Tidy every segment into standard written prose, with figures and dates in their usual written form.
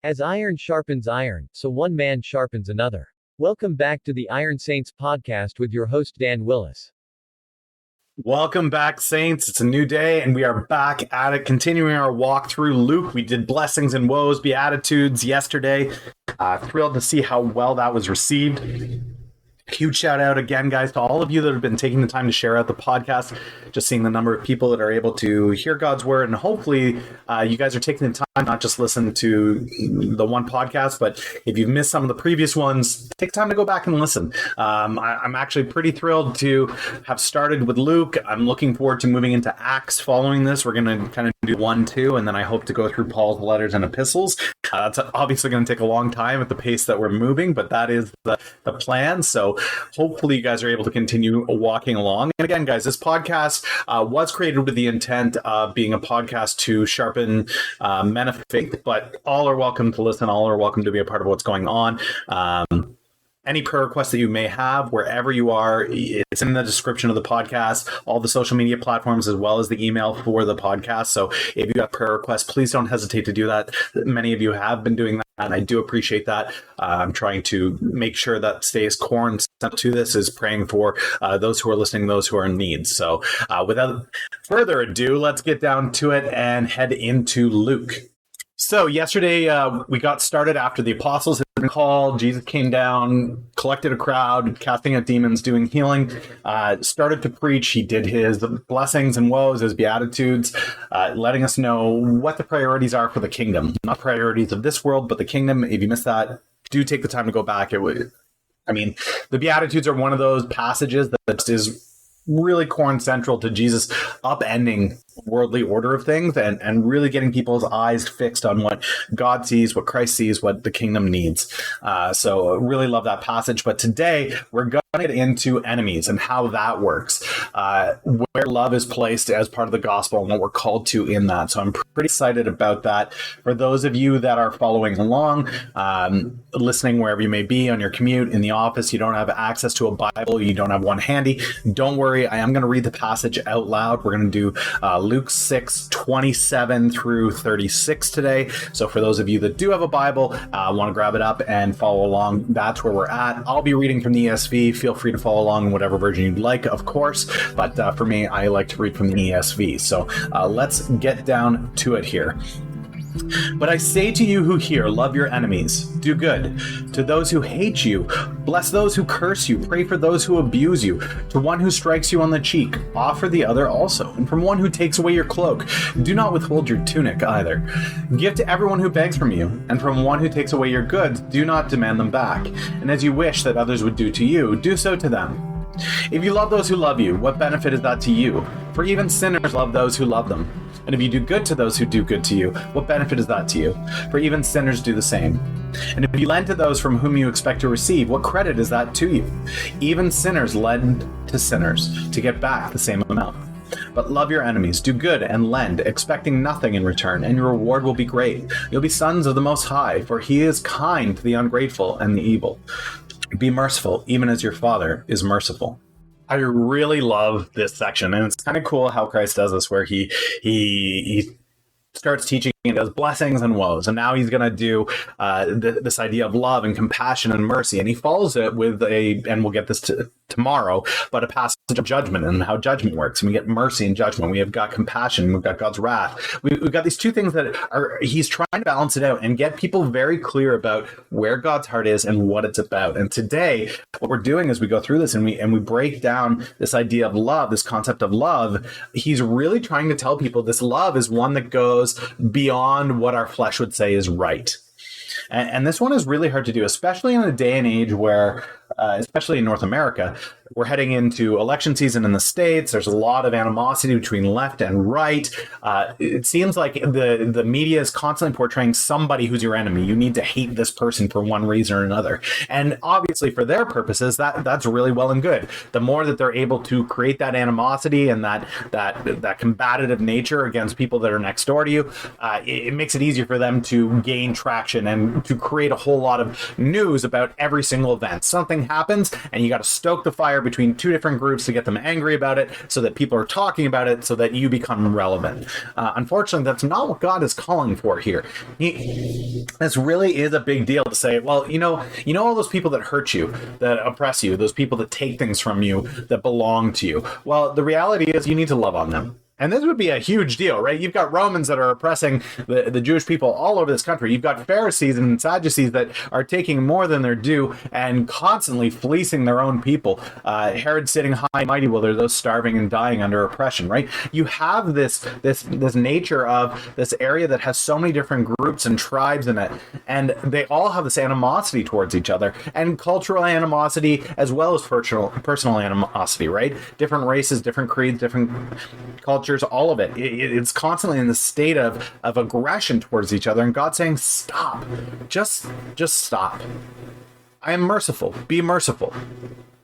As iron sharpens iron, so one man sharpens another. Welcome back to the Iron Saints podcast with your host Dan Willis. Welcome back, Saints. It's a new day, and we are back at it, continuing our walk through Luke. We did blessings and woes, Beatitudes yesterday. Thrilled to see how well that was received. Huge shout out again, guys, to all of you that have been taking the time to share out the podcast. Just seeing the number of people that are able to hear God's word, and hopefully you guys are taking the time not just listen to the one podcast, but if you've missed some of the previous ones, take time to go back and listen. I'm actually pretty thrilled to have started with Luke. I'm looking forward to moving into Acts following this. We're going to kind of do 1, 2, and then I hope to go through Paul's letters and epistles. It's obviously going to take a long time at the pace that we're moving, but that is the plan. So hopefully you guys are able to continue walking along. And again, guys, this podcast was created with the intent of being a podcast to sharpen men of faith, but all are welcome to listen. All are welcome to be a part of what's going on. Any prayer requests that you may have, wherever you are, it's in the description of the podcast, all the social media platforms, as well as the email for the podcast. So if you have prayer requests, please don't hesitate to do that. Many of you have been doing that, and I do appreciate that. I'm trying to make sure that stays core and central to this is praying for those who are listening, those who are in need. So without further ado, let's get down to it and head into Luke. So yesterday we got started after the apostles had been called. Jesus came down, collected a crowd, casting out demons, doing healing, started to preach. He did his blessings and woes, his Beatitudes, letting us know what the priorities are for the kingdom. Not priorities of this world, but the kingdom. If you missed that, do take the time to go back. The Beatitudes are one of those passages that is really core and central to Jesus upending worldly order of things and really getting people's eyes fixed on what God sees, what Christ sees, what the kingdom needs. So really love that passage. But today we're going to get into enemies and how that works, where love is placed as part of the gospel and what we're called to in that. So I'm pretty excited about that. For those of you that are following along, listening wherever you may be on your commute, in the office, you don't have access to a Bible, you don't have one handy, don't worry. I am going to read the passage out loud. We're going to do Luke 6:27 through 36 today. So for those of you that do have a Bible, want to grab it up and follow along, that's where we're at. I'll be reading from the ESV. Feel free to follow along in whatever version you'd like, of course. But for me, I like to read from the ESV. So let's get down to it here. But I say to you who hear, love your enemies, do good to those who hate you, bless those who curse you, pray for those who abuse you. To one who strikes you on the cheek, offer the other also. And from one who takes away your cloak, do not withhold your tunic either. Give to everyone who begs from you, and from one who takes away your goods, do not demand them back. And as you wish that others would do to you, do so to them. If you love those who love you, what benefit is that to you? For even sinners love those who love them. And if you do good to those who do good to you, what benefit is that to you? For even sinners do the same. And if you lend to those from whom you expect to receive, what credit is that to you? Even sinners lend to sinners to get back the same amount. But love your enemies, do good and lend, expecting nothing in return, and your reward will be great. You'll be sons of the Most High, for he is kind to the ungrateful and the evil. Be merciful, even as your Father is merciful. I really love this section, and it's kind of cool how Christ does this, where he starts teaching and does blessings and woes, and now he's going to do this idea of love and compassion and mercy, and he follows it with and we'll get this tomorrow, but a passage of judgment and how judgment works. And we get mercy and judgment. We have got compassion. We've got God's wrath. We've got these two things that he's trying to balance it out and get people very clear about where God's heart is and what it's about. And today, what we're doing as we go through this and we break down this idea of love, this concept of love, he's really trying to tell people this love is one that goes beyond what our flesh would say is right. And this one is really hard to do, especially in a day and age where, especially in North America, we're heading into election season in the States. There's a lot of animosity between left and right. It seems like the media is constantly portraying somebody who's your enemy. You need to hate this person for one reason or another. And obviously for their purposes, that's really well and good. The more that they're able to create that animosity and that combative nature against people that are next door to you, it makes it easier for them to gain traction and to create a whole lot of news about every single event. Something something happens and you got to stoke the fire between two different groups to get them angry about it so that people are talking about it so that you become relevant. Unfortunately, that's not what God is calling for here. This really is a big deal to say, well, all those people that hurt you, that oppress you, those people that take things from you that belong to you. Well, the reality is you need to love on them. And this would be a huge deal, right? You've got Romans that are oppressing the Jewish people all over this country. You've got Pharisees and Sadducees that are taking more than their due and constantly fleecing their own people. Herod sitting high and mighty while there are those starving and dying under oppression, right? You have this nature of this area that has so many different groups and tribes in it, and they all have this animosity towards each other, and cultural animosity as well as personal animosity, right? Different races, different creeds, different cultures, all of it. It's constantly in the state of aggression towards each other, and God's saying, stop. Just stop. I am merciful. Be merciful.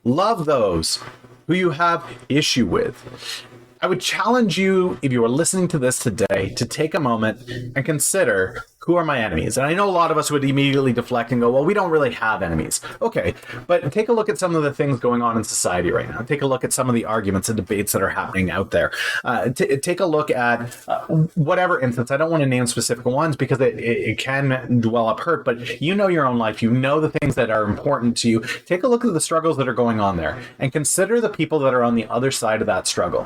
Love those who you have issue with. I would challenge you, if you are listening to this today, to take a moment and consider, who are my enemies? And I know a lot of us would immediately deflect and go, well, we don't really have enemies. Okay, but take a look at some of the things going on in society right now. Take a look at some of the arguments and debates that are happening out there. Take a look at whatever instance. I don't want to name specific ones because it can dwell up hurt, but you know your own life. You know the things that are important to you. Take a look at the struggles that are going on there and consider the people that are on the other side of that struggle.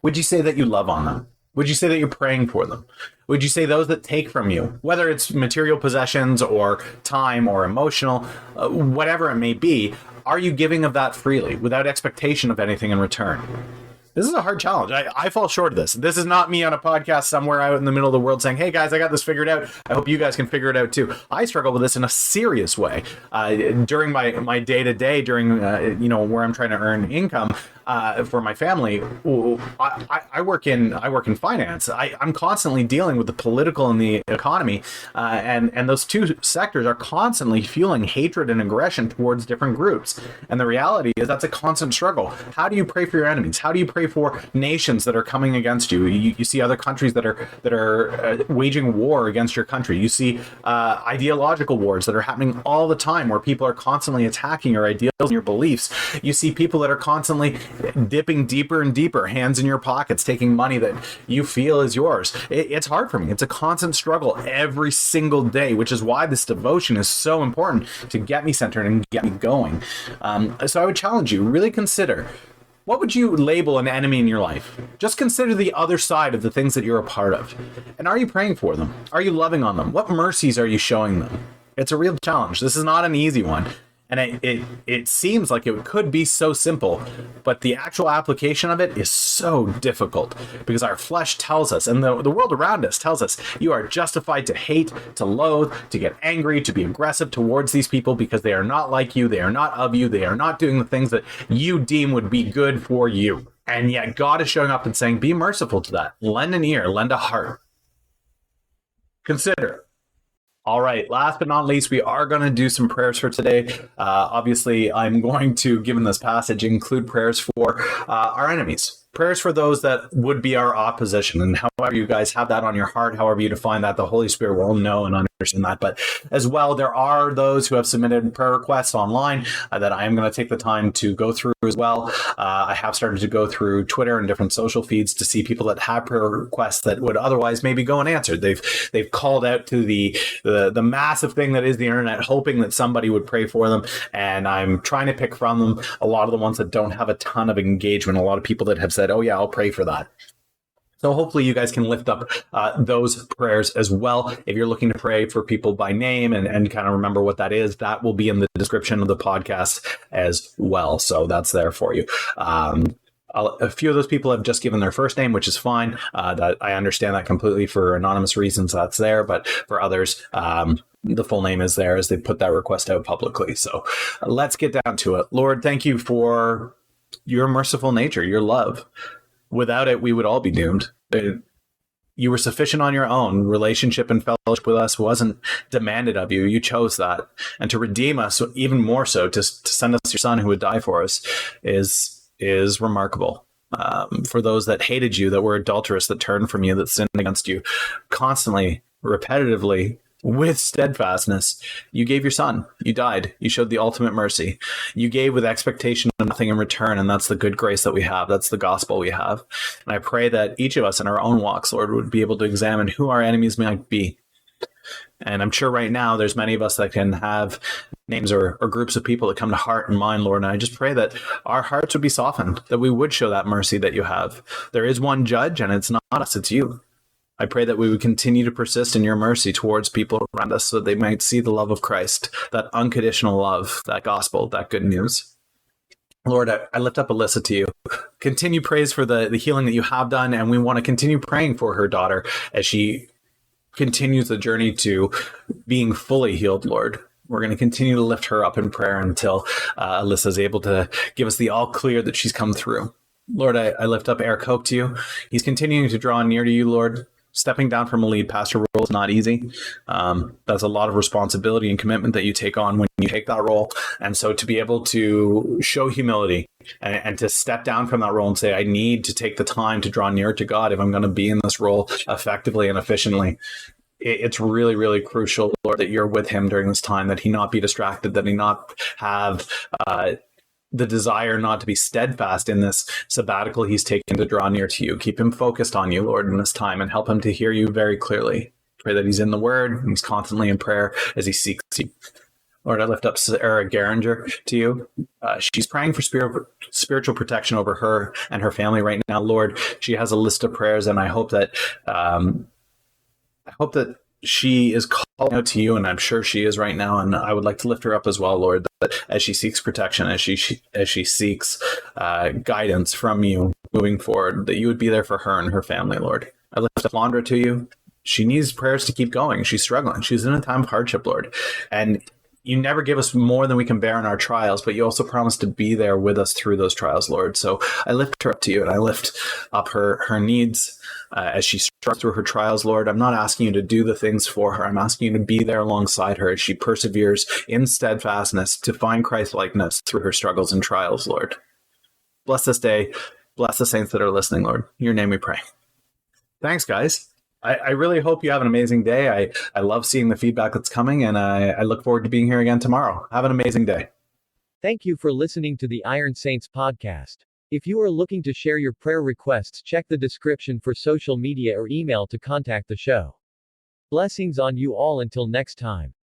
Would you say that you love on them? Would you say that you're praying for them? Would you say those that take from you, whether it's material possessions or time or emotional, whatever it may be, are you giving of that freely without expectation of anything in return? This is a hard challenge. I fall short of this. This is not me on a podcast somewhere out in the middle of the world saying, hey guys, I got this figured out. I hope you guys can figure it out too. I struggle with this in a serious way. During my day-to-day, during where I'm trying to earn income for my family, I work in finance. I'm constantly dealing with the political and the economy, and those two sectors are constantly fueling hatred and aggression towards different groups. And the reality is that's a constant struggle. How do you pray for your enemies? How do you pray for nations that are coming against you? You see other countries that are waging war against your country. You see ideological wars that are happening all the time, where people are constantly attacking your ideals and your beliefs. You see people that are constantly dipping deeper and deeper, hands in your pockets, taking money that you feel is yours. It's hard for me. It's a constant struggle every single day, which is why this devotion is so important to get me centered and get me going. So I would challenge you, really consider, what would you label an enemy in your life? Just consider the other side of the things that you're a part of. And are you praying for them? Are you loving on them? What mercies are you showing them? It's a real challenge. This is not an easy one. And it seems like it could be so simple, but the actual application of it is so difficult because our flesh tells us, and the world around us tells us, you are justified to hate, to loathe, to get angry, to be aggressive towards these people because they are not like you, they are not of you, they are not doing the things that you deem would be good for you. And yet God is showing up and saying, be merciful to that. Lend an ear, lend a heart. Consider. All right, last but not least, we are going to do some prayers for today. Obviously, I'm going to, given this passage, include prayers for our enemies. Prayers for those that would be our opposition. And however you guys have that on your heart, however you define that, the Holy Spirit will know and understand that. But as well, there are those who have submitted prayer requests online that I am going to take the time to go through as well. I have started to go through Twitter and different social feeds to see people that have prayer requests that would otherwise maybe go unanswered. They've called out to the massive thing that is the internet, hoping that somebody would pray for them. And I'm trying to pick from them a lot of the ones that don't have a ton of engagement. A lot of people that have said, oh yeah, I'll pray for that. So hopefully you guys can lift up those prayers as well. If you're looking to pray for people by name and kind of remember what that is, that will be in the description of the podcast as well. So that's there for you. A few of those people have just given their first name, which is fine. That I understand that completely for anonymous reasons. That's there. But for others, the full name is there as they put that request out publicly. So let's get down to it. Lord, thank you for your merciful nature, your love. Without it, we would all be doomed. You were sufficient on your own. Relationship and fellowship with us wasn't demanded of you. You chose that. And to redeem us, even more so, to send us your son who would die for us is remarkable. For those that hated you, that were adulterous, that turned from you, that sinned against you constantly, repetitively, With steadfastness, you gave your son. You died. You showed the ultimate mercy. You gave with expectation of nothing in return, and that's the good grace that we have. That's the gospel we have. And I pray that each of us in our own walks, Lord, would be able to examine who our enemies might be. And I'm sure right now there's many of us that can have names or groups of people that come to heart and mind, Lord. And I just pray that our hearts would be softened, that we would show that mercy that you have. There is one judge, and it's not us, it's you. I pray that we would continue to persist in your mercy towards people around us so that they might see the love of Christ, that unconditional love, that gospel, that good news. Lord, I lift up Alyssa to you. Continue praise for the healing that you have done, and we want to continue praying for her daughter as she continues the journey to being fully healed, Lord. We're going to continue to lift her up in prayer until Alyssa is able to give us the all clear that she's come through. Lord, I lift up Eric Hope to you. He's continuing to draw near to you, Lord. Stepping down from a lead pastor role is not easy. That's a lot of responsibility and commitment that you take on when you take that role. And so to be able to show humility and to step down from that role and say, I need to take the time to draw near to God if I'm going to be in this role effectively and efficiently. It's really, really crucial, Lord, that you're with him during this time, that he not be distracted, that he not have the desire not to be steadfast in this sabbatical he's taken to draw near to you. Keep him focused on you, Lord, in this time, and help him to hear you very clearly. Pray that he's in the word, and he's constantly in prayer as he seeks you. Lord, I lift up Sarah Geringer to you. She's praying for spiritual protection over her and her family right now. Lord, she has a list of prayers, and I hope that she is calling out to you, and I'm sure she is right now, and I would like to lift her up as well, Lord, that as she seeks protection, as she seeks guidance from you moving forward, that you would be there for her and her family, Lord. I lift up Londra to you. She needs prayers to keep going. She's struggling. She's in a time of hardship, Lord. And you never give us more than we can bear in our trials, but you also promise to be there with us through those trials, Lord. So I lift her up to you, and I lift up her needs as she struggles through her trials, Lord. I'm not asking you to do the things for her. I'm asking you to be there alongside her as she perseveres in steadfastness to find Christ-likeness through her struggles and trials, Lord. Bless this day. Bless the saints that are listening, Lord. In your name we pray. Thanks, guys. I really hope you have an amazing day. I love seeing the feedback that's coming, and I look forward to being here again tomorrow. Have an amazing day. Thank you for listening to the Iron Saints podcast. If you are looking to share your prayer requests, check the description for social media or email to contact the show. Blessings on you all until next time.